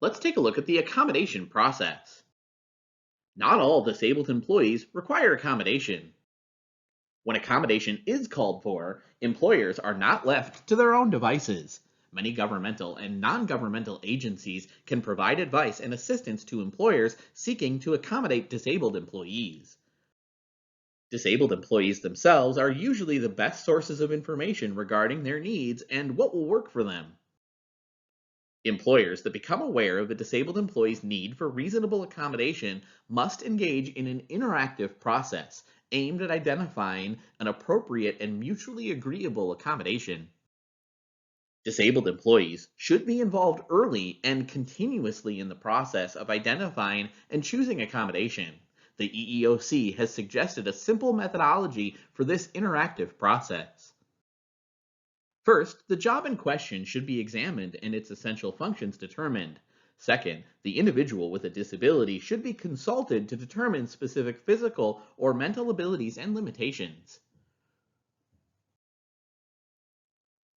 Let's take a look at the accommodation process. Not all disabled employees require accommodation. When accommodation is called for, employers are not left to their own devices. Many governmental and non governmental agencies can provide advice and assistance to employers seeking to accommodate disabled employees. Disabled employees themselves are usually the best sources of information regarding their needs and what will work for them. Employers that become aware of a disabled employee's need for reasonable accommodation must engage in an interactive process aimed at identifying an appropriate and mutually agreeable accommodation. Disabled employees should be involved early and continuously in the process of identifying and choosing accommodation. The EEOC has suggested a simple methodology for this interactive process. First, the job in question should be examined and its essential functions determined. Second, the individual with a disability should be consulted to determine specific physical or mental abilities and limitations.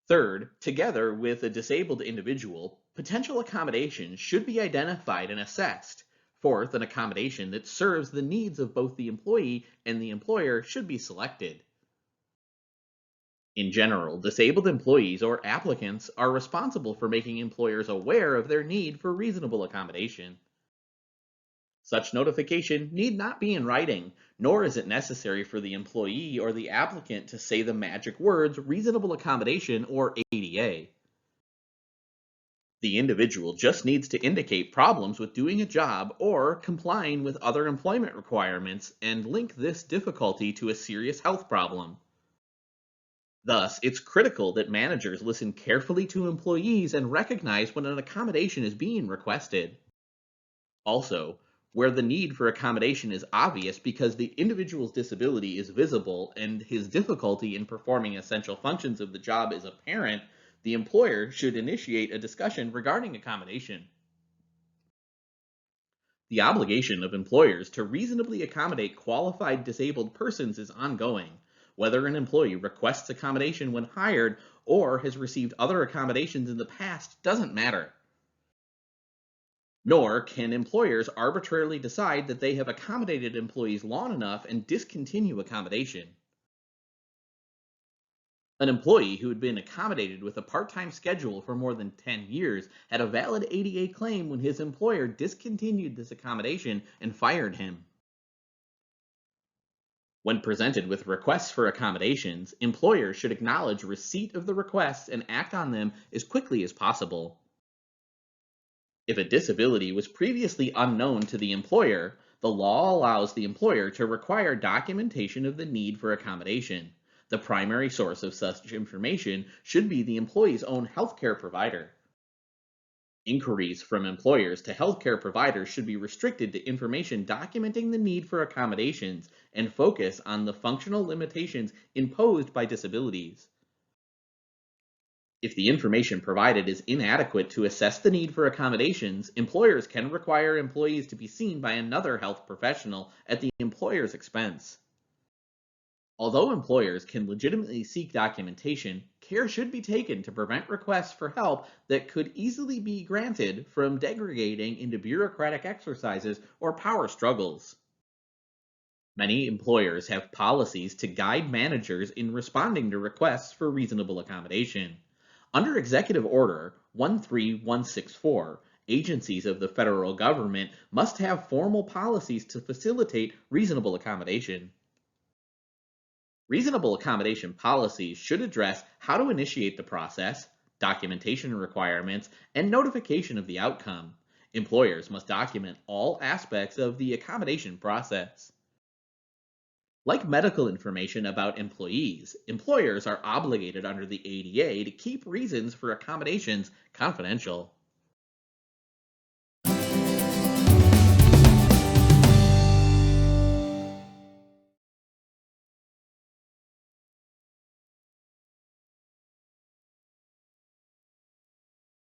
Third, together with a disabled individual, potential accommodations should be identified and assessed. Fourth, an accommodation that serves the needs of both the employee and the employer should be selected. In general, disabled employees or applicants are responsible for making employers aware of their need for reasonable accommodation. Such notification need not be in writing, nor is it necessary for the employee or the applicant to say the magic words reasonable accommodation or ADA. The individual just needs to indicate problems with doing a job or complying with other employment requirements and link this difficulty to a serious health problem. Thus, it's critical that managers listen carefully to employees and recognize when an accommodation is being requested. Also, where the need for accommodation is obvious because the individual's disability is visible and his difficulty in performing essential functions of the job is apparent, the employer should initiate a discussion regarding accommodation. The obligation of employers to reasonably accommodate qualified disabled persons is ongoing. Whether an employee requests accommodation when hired or has received other accommodations in the past doesn't matter. Nor can employers arbitrarily decide that they have accommodated employees long enough and discontinue accommodation. An employee who had been accommodated with a part-time schedule for more than 10 years had a valid ADA claim when his employer discontinued this accommodation and fired him. When presented with requests for accommodations, employers should acknowledge receipt of the requests and act on them as quickly as possible. If a disability was previously unknown to the employer, the law allows the employer to require documentation of the need for accommodation. The primary source of such information should be the employee's own healthcare provider. Inquiries from employers to healthcare providers should be restricted to information documenting the need for accommodations and focus on the functional limitations imposed by disabilities. If the information provided is inadequate to assess the need for accommodations, employers can require employees to be seen by another health professional at the employer's expense. Although employers can legitimately seek documentation, care should be taken to prevent requests for help that could easily be granted from degrading into bureaucratic exercises or power struggles. Many employers have policies to guide managers in responding to requests for reasonable accommodation. Under Executive Order 13164, agencies of the federal government must have formal policies to facilitate reasonable accommodation. Reasonable accommodation policies should address how to initiate the process, documentation requirements, and notification of the outcome. Employers must document all aspects of the accommodation process. Like medical information about employees, employers are obligated under the ADA to keep reasons for accommodations confidential.